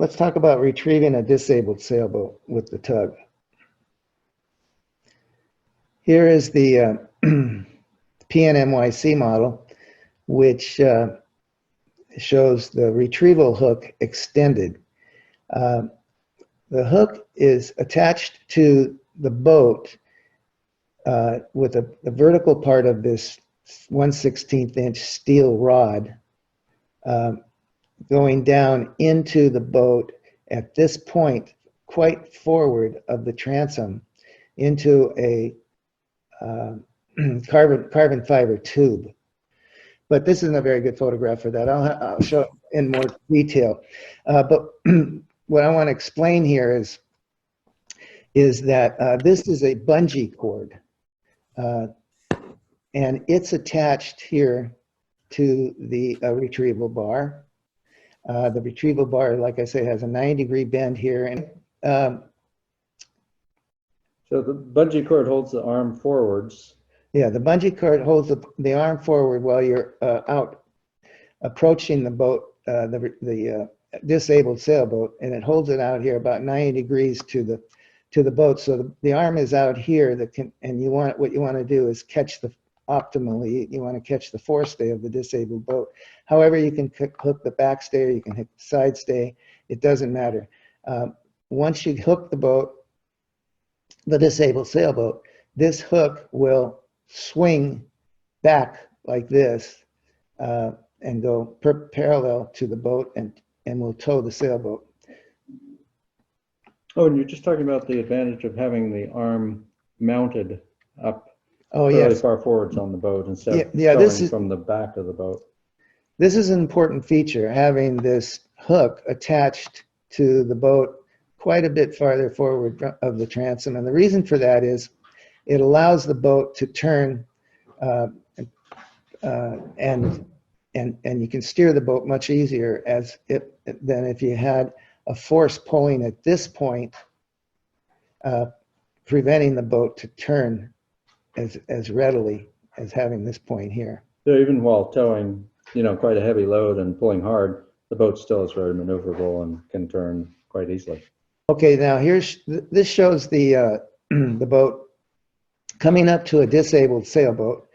Let's talk about retrieving a disabled sailboat with the tug. Here is the PNMYC model, which shows the retrieval hook extended. The hook is attached to the boat with the vertical part of this 1/16 inch steel rod going down into the boat at this point, quite forward of the transom, into a carbon fiber tube. But this isn't a very good photograph for that. I'll show it in more detail. But what I want to explain here is that this is a bungee cord, and it's attached here to the retrieval bar. The retrieval bar, like I say, has a 90-degree bend here. And so the bungee cord holds the arm forwards. Yeah, the bungee cord holds the arm forward while you're out approaching the boat, the disabled sailboat, and it holds it out here about 90 degrees to the boat. So the arm is out here, and what you want to do is catch optimally, you want to catch the forestay of the disabled boat. However, you can hook the backstay, or you can hook the side stay. It doesn't matter. Once you hook the disabled sailboat, this hook will swing back like this and go parallel to the boat and will tow the sailboat. Oh, and you're just talking about the advantage of having the arm mounted up fairly yes, far forwards on the boat instead of towing from the back of the boat. This is an important feature, having this hook attached to the boat quite a bit farther forward of the transom. And the reason for that is it allows the boat to turn and you can steer the boat much easier than if you had a force pulling at this point, preventing the boat to turn as readily as having this point here. So even while towing, quite a heavy load and pulling hard, the boat still is very maneuverable and can turn quite easily. Okay, now this shows the boat coming up to a disabled sailboat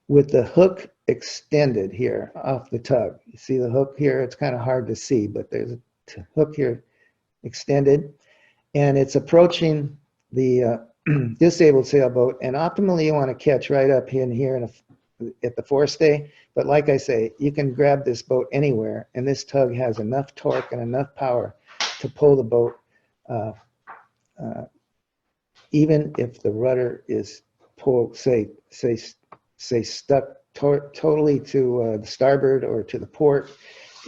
with the hook extended here off the tug. You see the hook here? It's kind of hard to see, but there's a hook here extended, and it's approaching the disabled sailboat, and optimally you want to catch right up in here at the forestay. But like I say, you can grab this boat anywhere, and this tug has enough torque and enough power to pull the boat even if the rudder is pulled, say stuck totally to the starboard or to the port,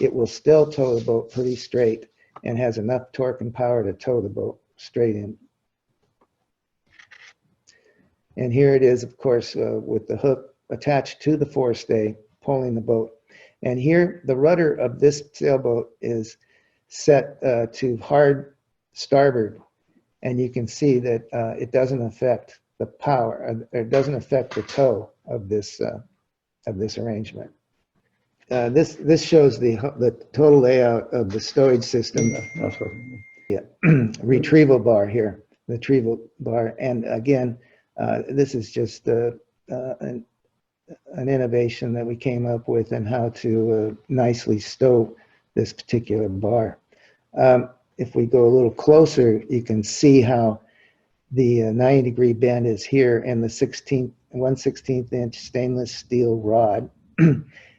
it will still tow the boat pretty straight and has enough torque and power to tow the boat straight in. And here it is, of course, with the hook attached to the forestay, pulling the boat. And here, the rudder of this sailboat is set to hard starboard, and you can see that it doesn't affect the power, or it doesn't affect the tow of this arrangement. This shows the total layout of the stowage system. Yeah, retrieval bar here, the retrieval bar, and again, this is just an innovation that we came up with in how to nicely stow this particular bar. If we go a little closer, you can see how the 90-degree bend is here in the 1/16 inch stainless steel rod.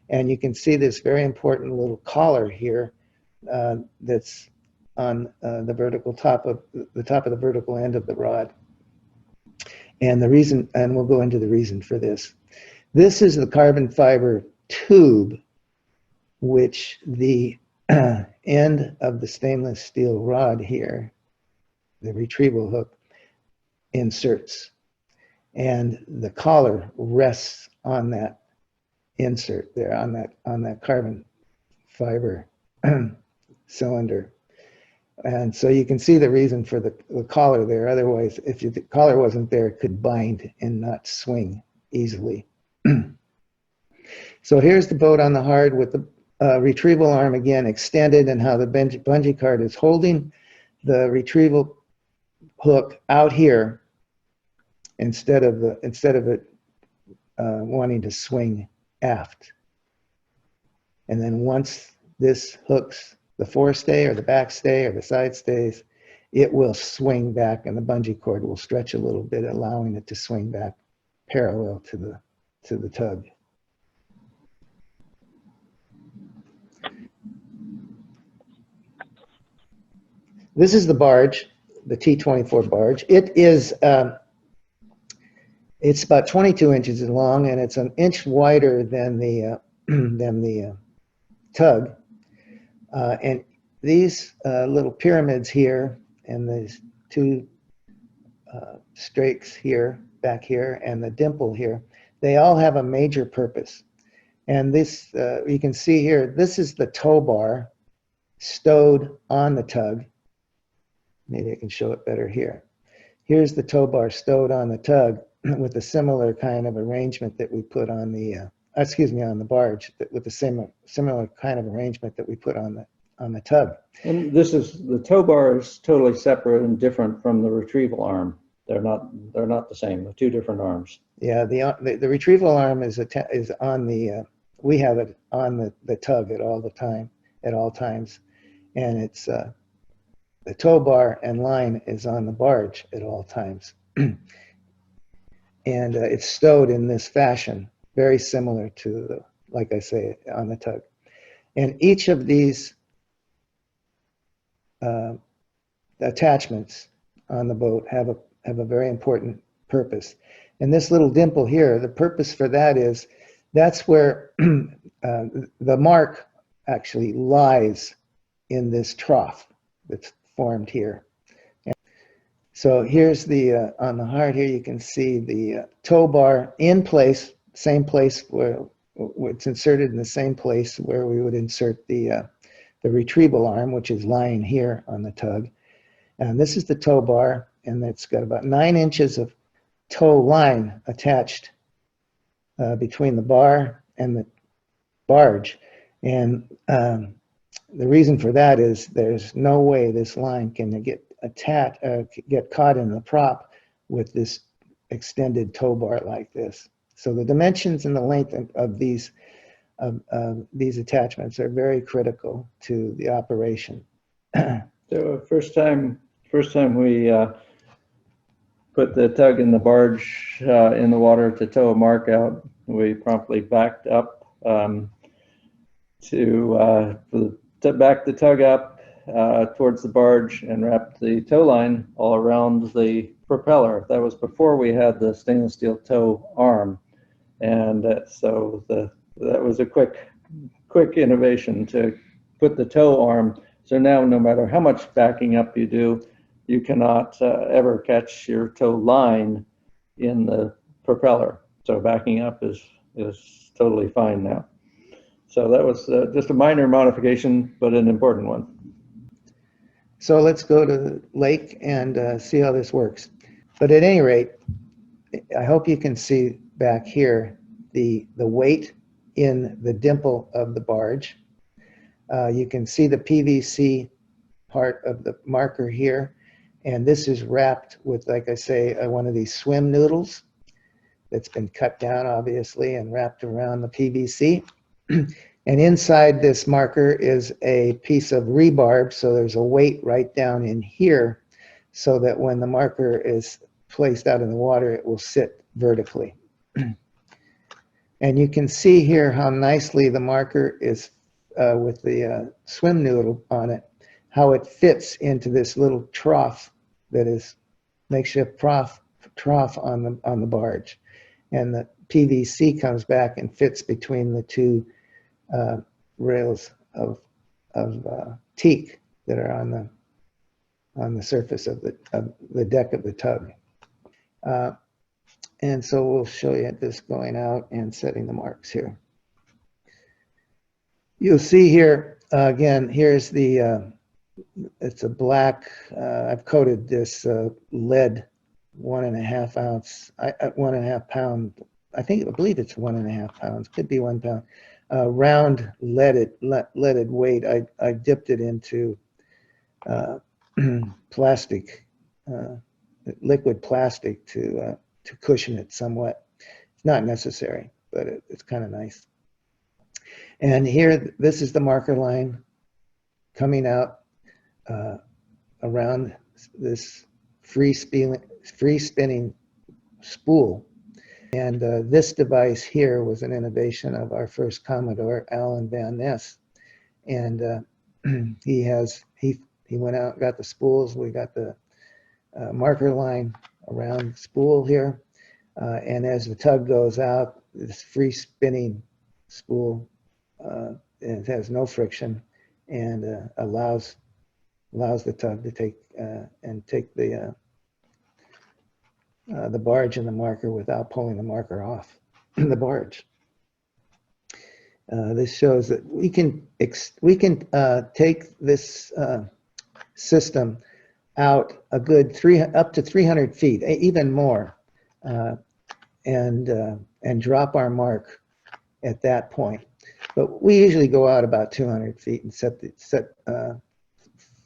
And you can see this very important little collar here that's on the vertical top of the vertical end of the rod. And the reason, and we'll go into the reason for this. This is the carbon fiber tube, which the end of the stainless steel rod here, the retrieval hook, inserts. And the collar rests on that insert there, on that carbon fiber cylinder. And so you can see the reason for the collar there. Otherwise, if the collar wasn't there, it could bind and not swing easily. So here's the boat on the hard with retrieval arm again extended, and how the bungee cord is holding the retrieval hook out here instead of it wanting to swing aft. And then once this hooks the forestay or the backstay or the side stays, it will swing back, and the bungee cord will stretch a little bit, allowing it to swing back parallel to the tug. This is the barge, the T-24 barge. It is it's about 22 inches long, and it's an inch wider than the tug. And these little pyramids here, and these two strakes here, back here, and the dimple here, they all have a major purpose. And this, you can see here, this is the tow bar stowed on the tug. Maybe I can show it better here. Here's the tow bar stowed on the tug with a similar kind of arrangement that we put on the, on the barge, with the similar kind of arrangement that we put on the tug. And this is, the tow bar is totally separate and different from the retrieval arm. They're not the same. They're two different arms. Yeah, the retrieval arm is on the, we have it on the tug at all times, and it's the tow bar and line is on the barge at all times. And it's stowed in this fashion, very similar to, like I say, on the tug. And each of these attachments on the boat have a very important purpose. And this little dimple here, the purpose for that is, that's where the mark actually lies in this trough that's formed here. And so here's the, on the heart here, you can see the tow bar in place, same place where it's inserted in the same place where we would insert the retrieval arm, which is lying here on the tug. And this is the tow bar, and it's got about 9 inches of tow line attached between the bar and the barge. And the reason for that is there's no way this line can get caught in the prop with this extended tow bar like this. So the dimensions and the length of these attachments are very critical to the operation. So first time we put the tug and the barge in the water to tow a mark out, we promptly backed up to back the tug up towards the barge and wrapped the tow line all around the propeller. That was before we had the stainless steel tow arm, and so that was a quick innovation to put the tow arm. So now, no matter how much backing up you do, you cannot ever catch your tow line in the propeller. So backing up is totally fine now. So that was just a minor modification, but an important one. So let's go to the lake and see how this works. But at any rate, I hope you can see back here the weight in the dimple of the barge. You can see the PVC part of the marker here. And this is wrapped with, like I say, one of these swim noodles that's been cut down, obviously, and wrapped around the PVC. And inside this marker is a piece of rebarb, so there's a weight right down in here, so that when the marker is placed out in the water, it will sit vertically. And you can see here how nicely the marker is, with the swim noodle on it, how it fits into this little trough that is makeshift trough on the barge. And the PVC comes back and fits between the two rails of teak that are on the surface of the deck of the tug. And so we'll show you this going out and setting the marks here. You'll see here, again, here's the, it's a black, I've coated this lead 1.5 ounce, 1.5 pound, I believe it's 1.5 pounds, could be 1 pound, round leaded weight. I dipped it into plastic, liquid plastic to cushion it somewhat. It's not necessary, but it's kind of nice. And here, this is the marker line coming out around this free spinning spool. And this device here was an innovation of our first Commodore, Alan Van Ness. And he went out and got the spools. We got the marker line around the spool here. And as the tug goes out, this free spinning spool, it has no friction and allows the tug to take the barge and the marker without pulling the marker off the barge. This shows that we can take this system out a good up to 300 feet, even more, and drop our mark at that point. But we usually go out about 200 feet and set 4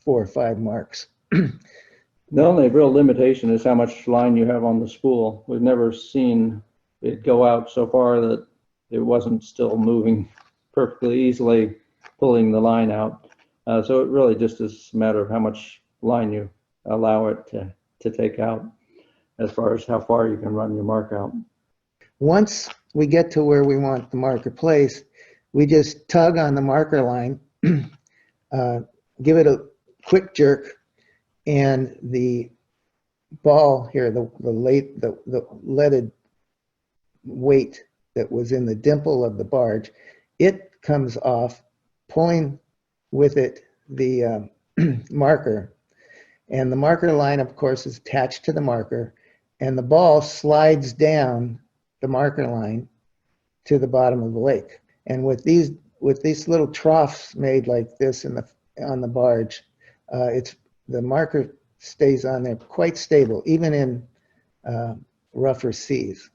or 5 marks. The only real limitation is how much line you have on the spool. We've never seen it go out so far that it wasn't still moving perfectly easily, pulling the line out. So it really just is a matter of how much line you allow it to take out as far as how far you can run your mark out. Once we get to where we want the marker placed, we just tug on the marker line, give it a quick jerk, and the ball here, the leaded weight that was in the dimple of the barge, it comes off, pulling with it the marker. And the marker line, of course, is attached to the marker, and the ball slides down the marker line to the bottom of the lake. And with these little troughs made like this on the barge, the marker stays on there quite stable, even in rougher seas.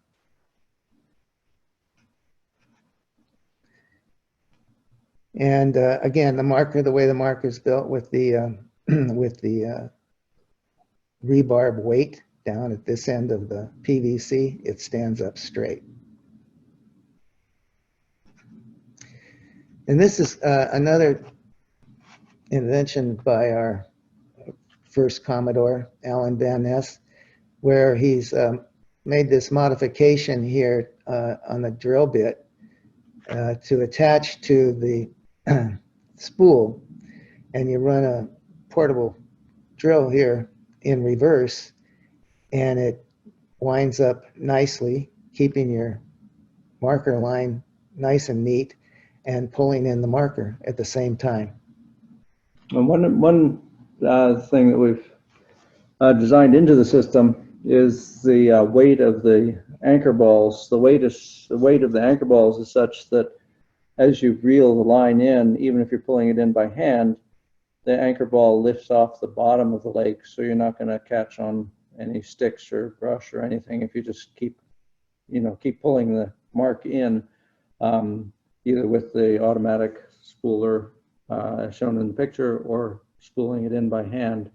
And again, the way the marker is built with the rebarb weight down at this end of the PVC, it stands up straight. And this is another invention by our first Commodore, Alan Van Ness, where he's made this modification here on the drill bit to attach to the spool, and you run a portable drill here in reverse, and it winds up nicely, keeping your marker line nice and neat and pulling in the marker at the same time. And one thing that we've designed into the system is the weight of the anchor balls. The weight of the anchor balls is such that as you reel the line in, even if you're pulling it in by hand, the anchor ball lifts off the bottom of the lake, so you're not going to catch on any sticks or brush or anything if you just keep pulling the mark in, either with the automatic spooler shown in the picture or spooling it in by hand.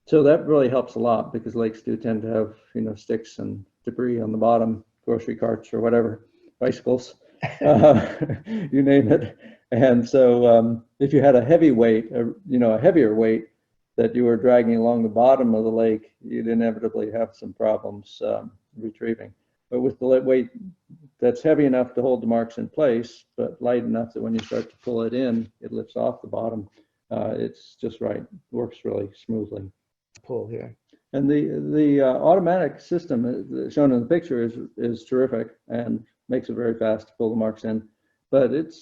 So that really helps a lot, because lakes do tend to have sticks and debris on the bottom, grocery carts or whatever, bicycles, you name it. And so if you had a heavy weight, a heavier weight that you were dragging along the bottom of the lake, you'd inevitably have some problems retrieving. But with the weight that's heavy enough to hold the marks in place, but light enough that when you start to pull it in, it lifts off the bottom. It's just right. It works really smoothly. Pull here. And the automatic system shown in the picture is terrific and makes it very fast to pull the marks in. But it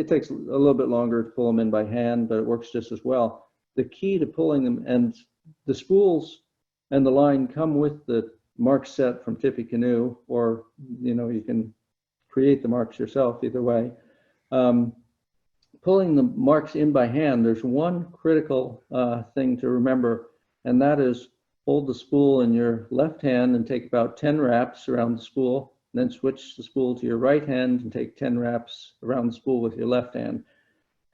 takes a little bit longer to pull them in by hand, but it works just as well. The key to pulling them, and the spools and the line come with the mark set from Tippecanoe, or you can create the marks yourself, either way. Pulling the marks in by hand, there's one critical thing to remember, and that is hold the spool in your left hand and take about 10 wraps around the spool. and then switch the spool to your right hand and take 10 wraps around the spool with your left hand.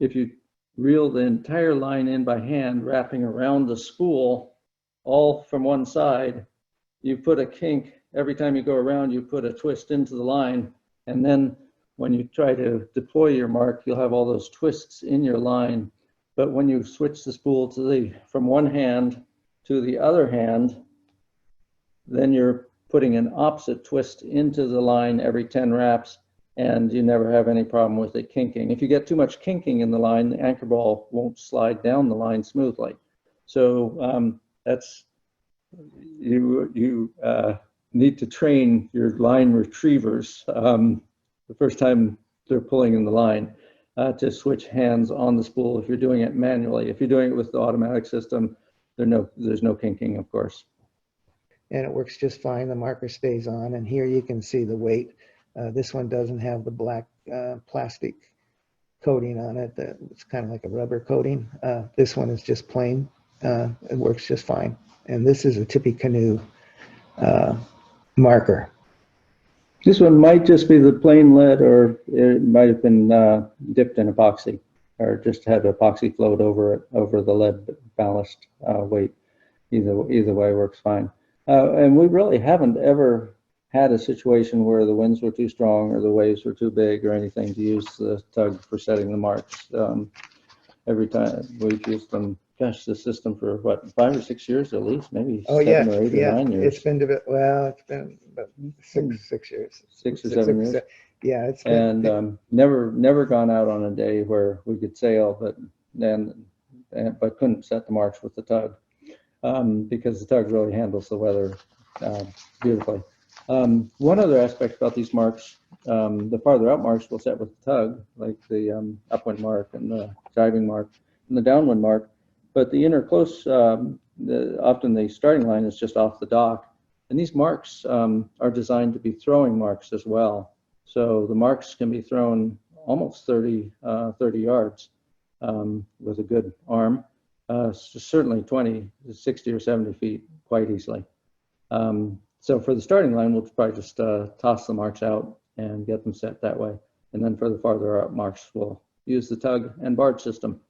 If you reel the entire line in by hand, wrapping around the spool, all from one side, you put a kink. Every time you go around, you put a twist into the line, and then when you try to deploy your mark, you'll have all those twists in your line. But when you switch the spool from one hand to the other hand, then you're putting an opposite twist into the line every 10 wraps, and you never have any problem with it kinking. If you get too much kinking in the line, the anchor ball won't slide down the line smoothly. So that's, you need to train your line retrievers the first time they're pulling in the line to switch hands on the spool if you're doing it manually. If you're doing it with the automatic system, there's no kinking, of course. And it works just fine. The marker stays on, and here you can see the weight. This one doesn't have the black plastic coating on it. It's kind of like a rubber coating. This one is just plain. It works just fine. And this is a Tippecanoe marker. This one might just be the plain lead, or it might have been dipped in epoxy, or just had epoxy float over it, over the lead ballast weight. Either way works fine. And we really haven't ever had a situation where the winds were too strong or the waves were too big or anything to use the tug for setting the marks. Every time we've used them, gosh, the system for what, 5 or 6 years at least, maybe 7 or 8 or 9 years. It's been about 6 years. 6 or 7 years. Yeah, it's been, and never gone out on a day where we could sail, but couldn't set the marks with the tug because the tug really handles the weather beautifully. One other aspect about these marks, the farther out marks we'll set with the tug, like the upwind mark and the diving mark and the downwind mark, but the inner close, often the starting line is just off the dock, and these marks are designed to be throwing marks as well. So the marks can be thrown almost 30 yards with a good arm, certainly 20, 60 or 70 feet quite easily. So for the starting line, we'll probably just toss the marks out and get them set that way. And then for the farther out marks, we'll use the tug and barge system.